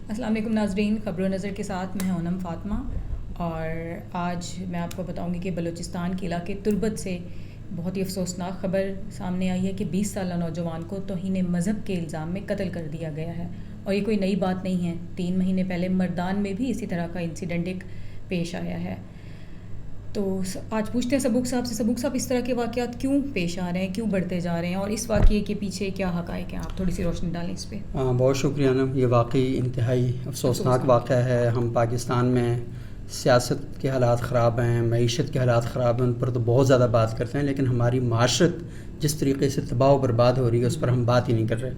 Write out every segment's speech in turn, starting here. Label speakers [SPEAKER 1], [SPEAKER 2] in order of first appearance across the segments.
[SPEAKER 1] السلام علیکم ناظرین، خبر و نظر کے ساتھ میں ہوں فاطمہ، اور آج میں آپ کو بتاؤں گی کہ بلوچستان کے علاقے تربت سے بہت ہی افسوسناک خبر سامنے آئی ہے کہ 20 سالہ نوجوان کو توہین مذہب کے الزام میں قتل کر دیا گیا ہے. اور یہ کوئی نئی بات نہیں ہے، 3 مہینے پہلے مردان میں بھی اسی طرح کا انسیڈنٹ ایک پیش آیا ہے. تو آج پوچھتے ہیں سبوک صاحب سے، سبوک صاحب اس طرح کے واقعات کیوں پیش آ رہے ہیں، کیوں بڑھتے جا رہے ہیں، اور اس واقعے کے پیچھے کیا حقائق ہیں؟ آپ تھوڑی سی روشنی ڈالیں اس پہ.
[SPEAKER 2] بہت شکریہ نم. یہ واقعی انتہائی افسوسناک واقعہ ہے. ہم پاکستان میں سیاست کے حالات خراب ہیں، معیشت کے حالات خراب ہیں، ان پر تو بہت زیادہ بات کرتے ہیں، لیکن ہماری معاشرت جس طریقے سے تباہ و برباد ہو رہی ہے اس پر ہم بات ہی نہیں کر رہے.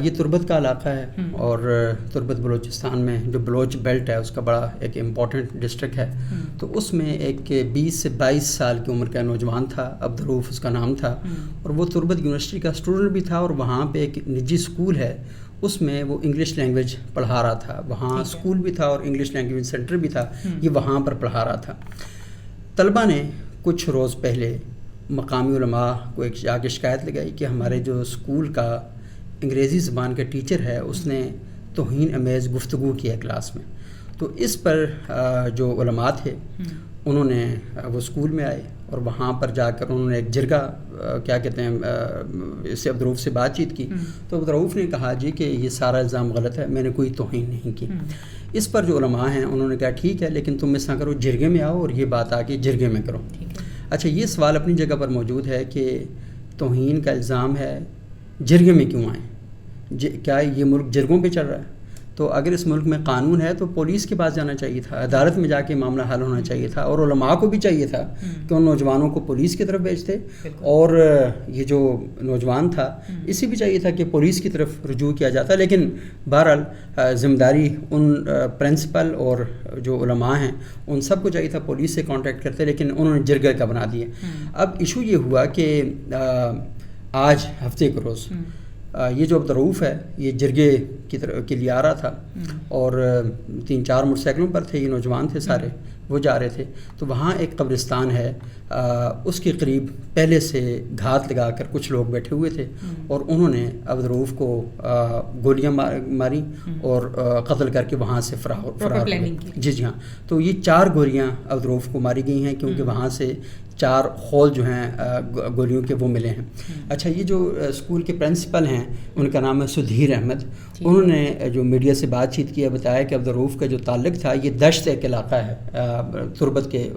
[SPEAKER 2] یہ تربت کا علاقہ ہے، اور تربت بلوچستان میں جو بلوچ بیلٹ ہے اس کا بڑا ایک امپورٹنٹ ڈسٹرکٹ ہے. تو اس میں ایک 20 سے 22 سال کی عمر کا نوجوان تھا، عبدالرؤف اس کا نام تھا، اور وہ تربت یونیورسٹی کا اسٹوڈنٹ بھی تھا، اور وہاں پہ ایک نجی اسکول ہے اس میں وہ انگلش لینگویج پڑھا رہا تھا. وہاں اسکول بھی تھا اور انگلش لینگویج سینٹر بھی تھا، یہ وہاں پر پڑھا رہا تھا. طلبہ نے کچھ روز پہلے مقامی علماء کو ایک جا کے شکایت لگائی کہ ہمارے جو اسکول کا انگریزی زبان کا ٹیچر ہے اس نے توہین امیز گفتگو کی ہے کلاس میں. تو اس پر جو علماء تھے انہوں نے وہ اسکول میں آئے اور وہاں پر جا کر انہوں نے ایک جرگہ کیا کہتے ہیں اس سے عبدالرؤف سے بات چیت کی. تو عبدالرؤف نے کہا جی کہ یہ سارا الزام غلط ہے، میں نے کوئی توہین نہیں کی. اس پر جو علماء ہیں انہوں نے کہا ٹھیک ہے، لیکن تم ایسا کرو جرگے میں آؤ اور یہ بات آ کے جرگے میں کرو. اچھا، یہ سوال اپنی جگہ پر موجود ہے کہ توہین کا الزام ہے، جرگے میں کیوں آئیں؟ کیا یہ ملک جرگوں پہ چل رہا ہے؟ تو اگر اس ملک میں قانون ہے تو پولیس کے پاس جانا چاہیے تھا، عدالت میں جا کے معاملہ حل ہونا چاہیے تھا، اور علماء کو بھی چاہیے تھا کہ ان نوجوانوں کو پولیس کی طرف بھیجتے، اور یہ جو نوجوان تھا اسی بھی چاہیے تھا کہ پولیس کی طرف رجوع کیا جاتا. لیکن بہرحال ذمہ داری ان پرنسپل اور جو علماء ہیں ان سب کو چاہیے تھا پولیس سے کانٹیکٹ کرتے، لیکن انہوں نے جرگہ کا بنا دیا. اب ایشو یہ ہوا کہ آج ہفتے کے روز یہ جو عبدالرؤف ہے یہ جرگے کی طرف کے لیے آ رہا تھا، اور 3-4 موٹر سائیکلوں پر تھے، یہ نوجوان تھے سارے، وہ جا رہے تھے. تو وہاں ایک قبرستان ہے، اس کے قریب پہلے سے گھات لگا کر کچھ لوگ بیٹھے ہوئے تھے، اور انہوں نے عبدالرؤف کو گولیاں ماری اور قتل کر کے وہاں سے فرار ہوئے. جی ہاں. تو یہ 4 گولیاں عبدالرؤف کو ماری گئی ہیں، کیونکہ وہاں سے 4 خول جو ہیں گولیوں کے وہ ملے ہیں. اچھا، یہ جو اسکول کے پرنسپل ہیں ان کا نام ہے سدھیر احمد. انہوں نے جو میڈیا سے بات چیت کی ہے بتایا کہ عبدالرؤف کا جو تعلق تھا، یہ دشت ایک علاقہ ہے تربت کے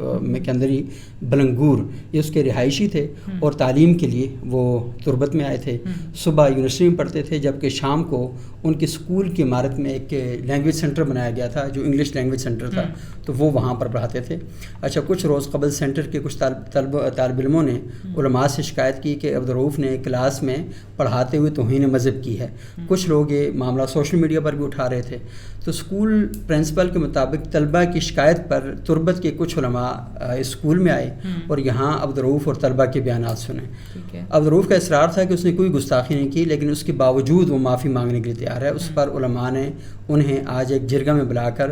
[SPEAKER 2] اندر ہی، بلنگور، یہ اس کے رہائشی تھے، اور تعلیم کے لیے وہ تربت میں آئے تھے. صبح یونیورسٹی میں پڑھتے تھے، جبکہ شام کو ان کے اسکول کی عمارت میں ایک لینگویج سینٹر بنایا گیا تھا جو انگلش لینگویج سینٹر تھا، تو وہ وہاں پر پڑھاتے تھے. اچھا، کچھ روز قبل سینٹر کے کچھ طالب علموں نے علماء سے شکایت کی کہ عبدالرؤف نے کلاس میں پڑھاتے ہوئے توہین مذہب کی ہے. کچھ لوگ یہ معاملہ سوشل میڈیا پر بھی اٹھا رہے تھے. تو اسکول پرنسپل کے مطابق طلبہ کی شکایت پر تربت کے کچھ علماء اسکول میں آئے اور یہاں عبدالرؤف اور طلبہ کے بیانات سنے. عبدالرؤف کا اصرار تھا کہ اس نے کوئی گستاخی نہیں کی، لیکن اس کے باوجود وہ معافی مانگنے کے لیے تیار ہے. اس پر علماء نے انہیں آج ایک جرگہ میں بلا کر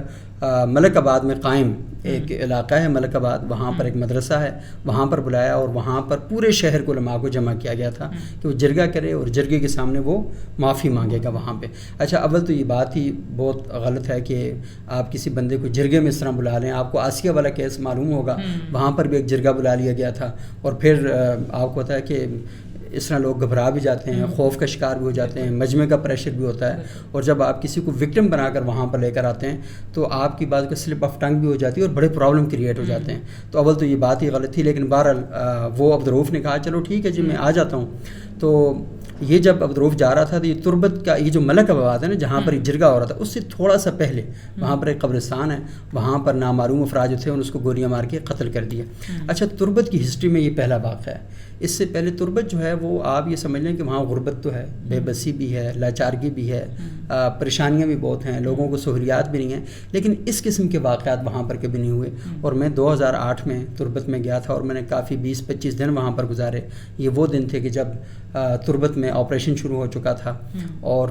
[SPEAKER 2] ملک آباد میں قائم ایک علاقہ ہے ملک آباد، وہاں پر ایک مدرسہ ہے، وہاں پر بلایا، اور وہاں پر پورے شہر کو علماء کو جمع کیا گیا تھا کہ وہ جرگہ کرے اور جرگے کے سامنے وہ معافی مانگے گا وہاں پہ. اچھا، اول تو یہ بات ہی بہت غلط ہے کہ آپ کسی بندے کو جرگے میں اس طرح بلا لیں. آپ کو آسیہ والا کیس معلوم ہوگا، وہاں پر بھی ایک جرگہ بلا لیا گیا تھا، اور پھر آپ کو پتہ ہے کہ اس طرح لوگ گھبرا بھی جاتے ہیں، خوف کا شکار بھی ہو جاتے ہیں، مجمع کا پریشر بھی ہوتا ہے، اور جب آپ کسی کو وکٹم بنا کر وہاں پر لے کر آتے ہیں تو آپ کی بات کا سلپ آف ٹنگ بھی ہو جاتی ہے اور بڑے پرابلم کریٹ ہو جاتے ہیں. تو اول تو یہ بات ہی غلط تھی، لیکن بہرحال وہ عبدالرؤف نے کہا چلو ٹھیک ہے جی میں آ جاتا ہوں. تو یہ جب عبدالرؤف جا رہا تھا تو یہ تربت کا یہ جو ملک آباد ہے نا جہاں پر یہ جرگہ ہو رہا تھا، اس سے تھوڑا سا پہلے وہاں پر ایک قبرستان ہے، وہاں پر نامعلوم افراد جو تھے انہوں نے اس کو گولیاں مار کے قتل کر دیا. اچھا، تربت کی ہسٹری میں یہ پہلا واقعہ ہے. اس سے پہلے تربت جو ہے وہ آپ یہ سمجھ لیں کہ وہاں غربت تو ہے، بے بسی بھی ہے، لاچارگی بھی ہے، پریشانیاں بھی بہت ہیں، لوگوں کو سہولیات بھی نہیں ہیں، لیکن اس قسم کے واقعات وہاں پر کبھی نہیں ہوئے. اور میں 2008 میں تربت میں گیا تھا اور میں نے کافی 20-25 دن وہاں پر گزارے. یہ وہ دن تھے کہ جب تربت میں آپریشن شروع ہو چکا تھا، اور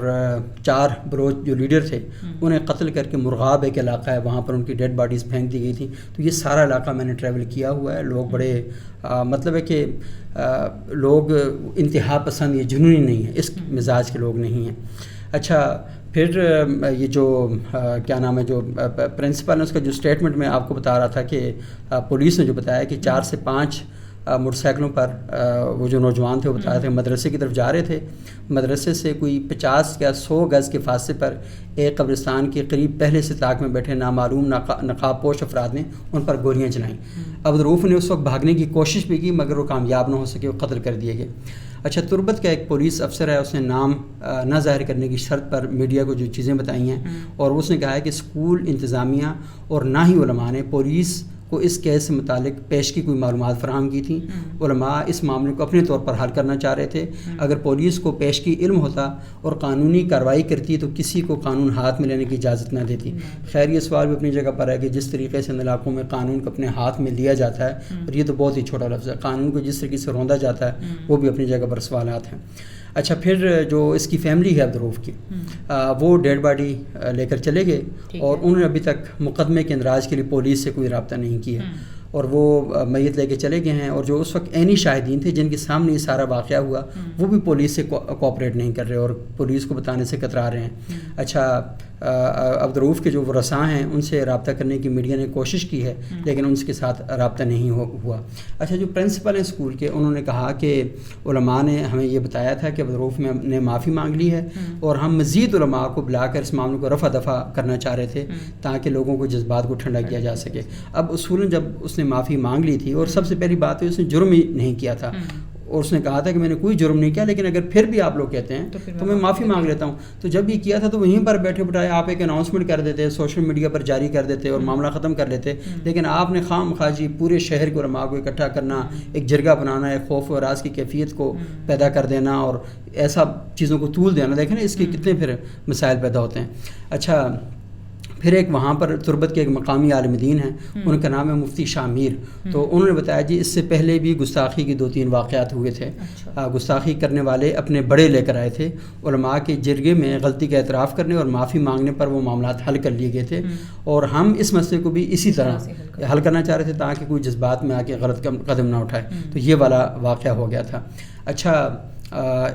[SPEAKER 2] 4 بلوچ جو لیڈر تھے انہیں قتل کر کے مرغاب ایک علاقہ ہے وہاں پر ان کی ڈیڈ باڈیز پھینک دی گئی تھی. تو یہ سارا علاقہ میں نے ٹریول کیا ہوا ہے. لوگ بڑے مطلب ہے کہ لوگ انتہا پسند، یہ جنونی نہیں ہے، اس مزاج کے لوگ نہیں ہیں. اچھا، پھر یہ جو کیا نام ہے جو پرنسپل ہے اس کا جو اسٹیٹمنٹ میں آپ کو بتا رہا تھا کہ پولیس نے جو بتایا کہ 4 سے 5 موٹر سائیکلوں پر وہ جو نوجوان تھے وہ بتایا تھے مدرسے کی طرف جا رہے تھے. مدرسے سے کوئی 50 یا 100 گز کے فاصلے پر ایک قبرستان کے قریب پہلے سے طاق میں بیٹھے نامعلوم نقاب پوش افراد نے ان پر گولیاں چلائیں. عبدالرؤوف نے اس وقت بھاگنے کی کوشش بھی کی مگر وہ کامیاب نہ ہو سکے, وہ قتل کر دیے گئے. اچھا, تربت کا ایک پولیس افسر ہے, اس نے نام نہ ظاہر کرنے کی شرط پر میڈیا کو جو چیزیں بتائی ہیں اور اس نے کہا ہے کہ اسکول انتظامیہ اور نہ ہی علماء نے پولیس کو اس کیس سے متعلق پیش کی کوئی معلومات فراہم کی تھیں. علماء اس معاملے کو اپنے طور پر حل کرنا چاہ رہے تھے. اگر پولیس کو پیش کی علم ہوتا اور قانونی کارروائی کرتی تو کسی کو قانون ہاتھ میں لینے کی اجازت نہ دیتی. خیر, یہ سوال بھی اپنی جگہ پر ہے کہ جس طریقے سے ان علاقوں میں قانون کو اپنے ہاتھ میں لیا جاتا ہے, اور یہ تو بہت ہی چھوٹا لفظ ہے, قانون کو جس طریقے سے روندا جاتا ہے وہ بھی اپنی جگہ پر سوالات ہیں. اچھا, پھر جو اس کی فیملی ہے عبدالرؤوف کی, وہ ڈیڈ باڈی لے کر چلے گئے اور انہوں نے ابھی تک مقدمے کے اندراج کے لیے پولیس سے کوئی رابطہ نہیں کیا, اور وہ میت لے کے چلے گئے ہیں. اور جو اس وقت عینی شاہدین تھے جن کے سامنے یہ سارا واقعہ ہوا وہ بھی پولیس سے کوآپریٹ نہیں کر رہے اور پولیس کو بتانے سے کترا رہے ہیں. اچھا, عبدالرؤوف کے جو ورثاء ہیں ان سے رابطہ کرنے کی میڈیا نے کوشش کی ہے لیکن ان کے ساتھ رابطہ نہیں ہوا. اچھا, جو پرنسپل ہیں اسکول کے, انہوں نے کہا کہ علماء نے ہمیں یہ بتایا تھا کہ عبدالرؤوف نے معافی مانگ لی ہے اور ہم مزید علماء کو بلا کر اس معاملے کو رفع دفع کرنا چاہ رہے تھے تاکہ لوگوں کو جذبات کو ٹھنڈا کیا جا سکے. اب اصولاً جب اس نے معافی مانگ لی تھی اور سب سے پہلی بات ہے اس نے جرم ہی نہیں کیا تھا اور اس نے کہا تھا کہ میں نے کوئی جرم نہیں کیا, لیکن اگر پھر بھی آپ لوگ کہتے ہیں تو میں معافی مانگ لیتا ہوں. تو جب یہ کیا تھا تو وہیں پر بیٹھے بٹھائے آپ ایک اناؤنسمنٹ کر دیتے, سوشل میڈیا پر جاری کر دیتے اور معاملہ ختم کر لیتے, لیکن آپ نے خام خواجی پورے شہر کے علماء کو اکٹھا کرنا, ایک جرگہ بنانا, ایک خوف و راز کی کیفیت کو پیدا کر دینا اور ایسا چیزوں کو طول دینا. دیکھیں نا اس کے کتنے پھر مسائل پیدا ہوتے ہیں. اچھا, پھر ایک وہاں پر تربت کے ایک مقامی عالم دین ہیں, ان کا نام ہے مفتی شاہ میر. تو انہوں نے بتایا جی اس سے پہلے بھی گستاخی کے 2-3 واقعات ہوئے تھے. گستاخی کرنے والے اپنے بڑے لے کر آئے تھے, علماء کے جرگے میں غلطی کا اعتراف کرنے اور معافی مانگنے پر وہ معاملات حل کر لیے گئے تھے, اور ہم اس مسئلے کو بھی اسی طرح حل کرنا چاہ رہے تھے تاکہ کوئی جذبات میں آ کے غلط قدم نہ اٹھائے. تو یہ والا واقعہ ہو گیا تھا. اچھا,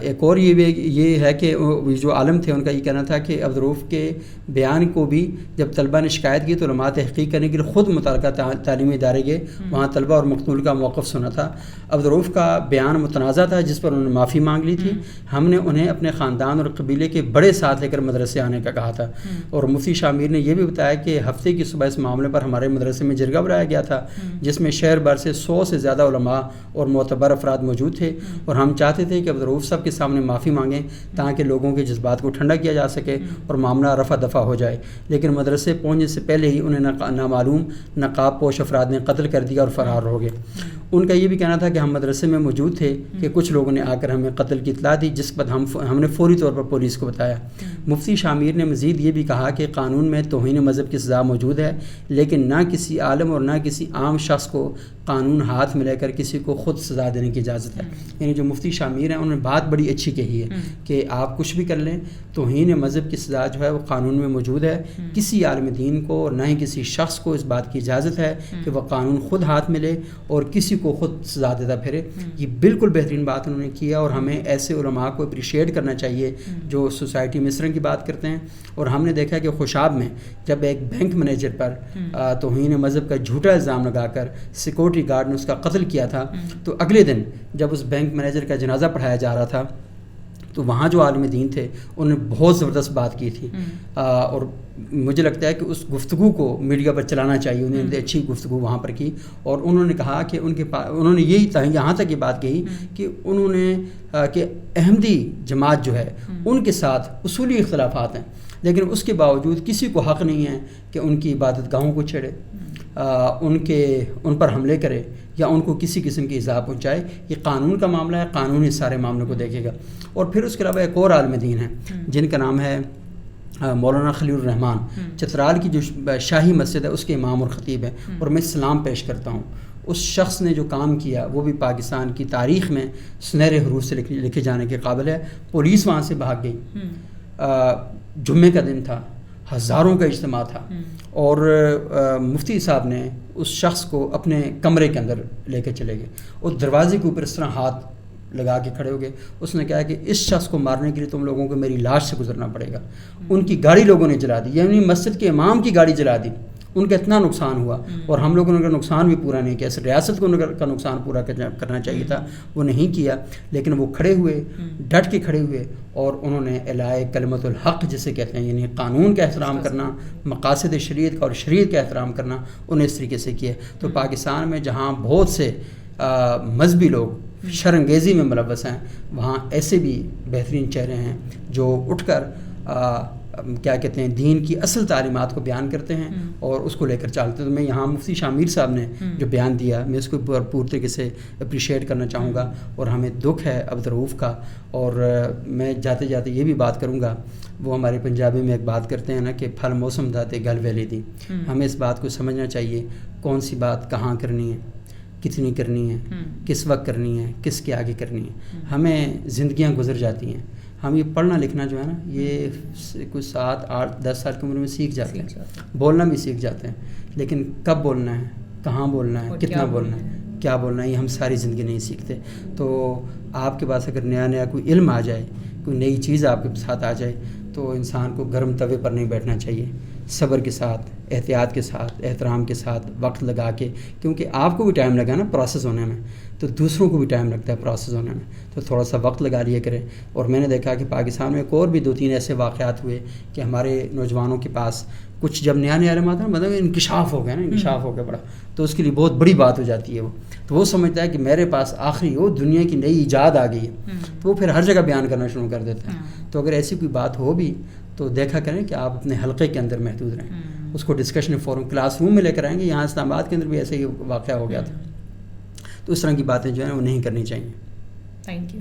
[SPEAKER 2] ایک اور یہ ہے کہ جو عالم تھے ان کا یہ کہنا تھا کہ عبدالرؤوف کے بیان کو بھی جب طلبہ نے شکایت کی تو علماء تحقیق کرنے کے لیے خود متعلقہ تعلیمی ادارے گئے, وہاں طلبہ اور مقتول کا موقف سنا تھا. عبدالرؤوف کا بیان متنازع تھا جس پر انہوں نے معافی مانگ لی تھی. ہم نے انہیں اپنے خاندان اور قبیلے کے بڑے ساتھ لے کر مدرسے آنے کا کہا تھا. اور مفتی شاہ میر نے یہ بھی بتایا کہ ہفتے کی صبح اس معاملے پر ہمارے مدرسے میں جرگہ بلایا گیا تھا جس میں شہر بھر سے 100 سے زیادہ علماء اور معتبر افراد موجود تھے, اور ہم چاہتے تھے کہ عبدالرؤوف صاحب کے سامنے معافی مانگیں تاکہ لوگوں کے جذبات کو ٹھنڈا کیا جا سکے اور معاملہ رفع دفع ہو جائے. لیکن مدرسے پہنچنے سے پہلے ہی انہیں نامعلوم نقاب پوش افراد نے قتل کر دیا اور فرار ہو گئے. ان کا یہ بھی کہنا تھا کہ ہم مدرسے میں موجود تھے کہ کچھ لوگوں نے آ کر ہمیں قتل کی اطلاع دی جس پر ہم نے فوری طور پر پولیس کو بتایا. مفتی شاہ میر نے مزید یہ بھی کہا کہ قانون میں توہین مذہب کی سزا موجود ہے, لیکن نہ کسی عالم اور نہ کسی عام شخص کو قانون ہاتھ میں لے کر کسی کو خود سزا دینے کی اجازت ہے. یعنی جو مفتی شاہ میر ہیں انہوں نے بات بڑی اچھی کہی ہے کہ آپ کچھ بھی کر لیں, توہین مذہب کی سزا جو ہے وہ قانون میں موجود ہے. کسی عالم دین کو اور نہ ہی کسی شخص کو اس بات کی اجازت ہے کہ وہ قانون خود ہاتھ میں لے اور کسی کو خود سزا دیتا پھرے. یہ بالکل بہترین بات انہوں نے کیا, اور ہمیں ایسے علماء کو اپریشیٹ کرنا چاہیے جو سوسائٹی میں اس طرح کی بات کرتے ہیں. اور ہم نے دیکھا کہ خوشاب میں جب ایک بینک مینیجر پر توہین مذہب کا جھوٹا الزام لگا کر سیکورٹی گارڈ نے اس کا قتل کیا تھا, تو اگلے دن جب اس بینک مینیجر کا جنازہ پڑھایا جا رہا تھا تو وہاں جو عالم دین تھے انہوں نے بہت زبردست بات کی تھی, اور مجھے لگتا ہے کہ اس گفتگو کو میڈیا پر چلانا چاہیے. انہوں نے اچھی گفتگو وہاں پر کی, اور انہوں نے کہا کہ انہوں نے یہی یہاں تک یہ بات کہی کہ انہوں نے کہ احمدی جماعت جو ہے ان کے ساتھ اصولی اختلافات ہیں, لیکن اس کے باوجود کسی کو حق نہیں ہے کہ ان کی عبادت گاہوں کو چھیڑے, ان پر حملے کرے یا ان کو کسی قسم کی ایذا پہنچائے. یہ قانون کا معاملہ ہے, قانون اس سارے معاملے کو دیکھے گا. اور پھر اس کے علاوہ ایک اور عالم دین ہیں جن کا نام ہے مولانا خلیل الرحمان, چترال کی جو شاہی مسجد ہے اس کے امام اور خطیب ہیں, اور میں سلام پیش کرتا ہوں. اس شخص نے جو کام کیا وہ بھی پاکستان کی تاریخ میں سنہرے حروف سے لکھے جانے کے قابل ہے. پولیس وہاں سے بھاگ گئی, جمعے کا دن تھا, ہزاروں کا اجتماع تھا, اور مفتی صاحب نے اس شخص کو اپنے کمرے کے اندر لے کے چلے گئے اور دروازے کے اوپر اس طرح ہاتھ لگا کے کھڑے ہو گئے. اس نے کہا کہ اس شخص کو مارنے کے لیے تم لوگوں کو میری لاش سے گزرنا پڑے گا. ان کی گاڑی لوگوں نے جلا دی, یعنی مسجد کے امام کی گاڑی جلا دی. ان کا اتنا نقصان ہوا, اور ہم لوگوں نے ان کا نقصان بھی پورا نہیں کیا. ریاست کو کا نقصان پورا کرنا چاہیے تھا, وہ نہیں کیا. لیکن وہ کھڑے ہوئے, ڈٹ کے کھڑے ہوئے, اور انہوں نے اعلائے کلمت الحق جسے کہتے ہیں, یعنی قانون کا احترام کرنا, مقاصد شریعت کا اور شریعت کا احترام کرنا, انہیں اس طریقے سے کیا. تو پاکستان میں جہاں بہت سے مذہبی لوگ شرانگیزی میں ملوث ہیں, وہاں ایسے بھی بہترین چہرے ہیں جو اٹھ کر کیا کہتے ہیں دین کی اصل تعلیمات کو بیان کرتے ہیں اور اس کو لے کر چلتے ہیں. تو میں یہاں مفتی شاہ میر صاحب نے جو بیان دیا, میں اس کو پورے طریقے سے اپریشیٹ کرنا چاہوں گا. اور ہمیں دکھ ہے عبدالرؤوف کا, اور میں جاتے جاتے یہ بھی بات کروں گا, وہ ہمارے پنجابی میں ایک بات کرتے ہیں نا کہ پھل موسم داتے گل ویلی دی. ہمیں اس بات کو سمجھنا چاہیے کون سی بات کہاں کرنی ہے, کتنی کرنی ہے, کس وقت کرنی ہے, کس کے آگے کرنی ہے. ہمیں زندگیاں گزر جاتی ہیں, ہم یہ پڑھنا لکھنا جو ہے نا یہ کچھ 7, 8, 10 سال کی عمر میں سیکھ جاتے ہیں, بولنا بھی سیکھ جاتے ہیں, لیکن کب بولنا ہے, کہاں بولنا ہے, کتنا بولنا ہے, کیا بولنا ہے, یہ ہم ساری زندگی نہیں سیکھتے. تو آپ کے پاس اگر نیا کوئی علم آ جائے, کوئی نئی چیز آپ کے ساتھ آ جائے, تو انسان کو گرم توے پر نہیں بیٹھنا چاہیے, صبر کے ساتھ, احتیاط کے ساتھ, احترام کے ساتھ, وقت لگا کے, کیونکہ آپ کو بھی ٹائم لگا نا پروسیس ہونے میں, تو دوسروں کو بھی ٹائم لگتا ہے پروسیس ہونے میں, تو تھوڑا سا وقت لگا لیا کریں. اور میں نے دیکھا کہ پاکستان میں ایک اور بھی 2-3 ایسے واقعات ہوئے کہ ہمارے نوجوانوں کے پاس کچھ جب نیا علم آتا ہے نا, مطلب انکشاف ہو گیا نا, انکشاف ہو گیا بڑا, تو اس کے لیے بہت بڑی بات ہو جاتی ہے. وہ سمجھتا ہے کہ میرے پاس آخری وہ دنیا کی نئی ایجاد آ گئی ہے, تو وہ پھر ہر جگہ بیان کرنا شروع کر دیتا ہے. تو اگر ایسی کوئی بات ہو بھی تو دیکھا کریں کہ آپ اپنے حلقے کے اندر محدود رہیں, اس کو ڈسکشن فورم کلاس روم میں لے کر آئیں گے. یہاں اسلام آباد کے اندر بھی ایسے ہی واقعہ ہو گیا تھا. تو اس طرح کی باتیں جو ہیں وہ نہیں کرنی چاہیے.
[SPEAKER 1] Thank you.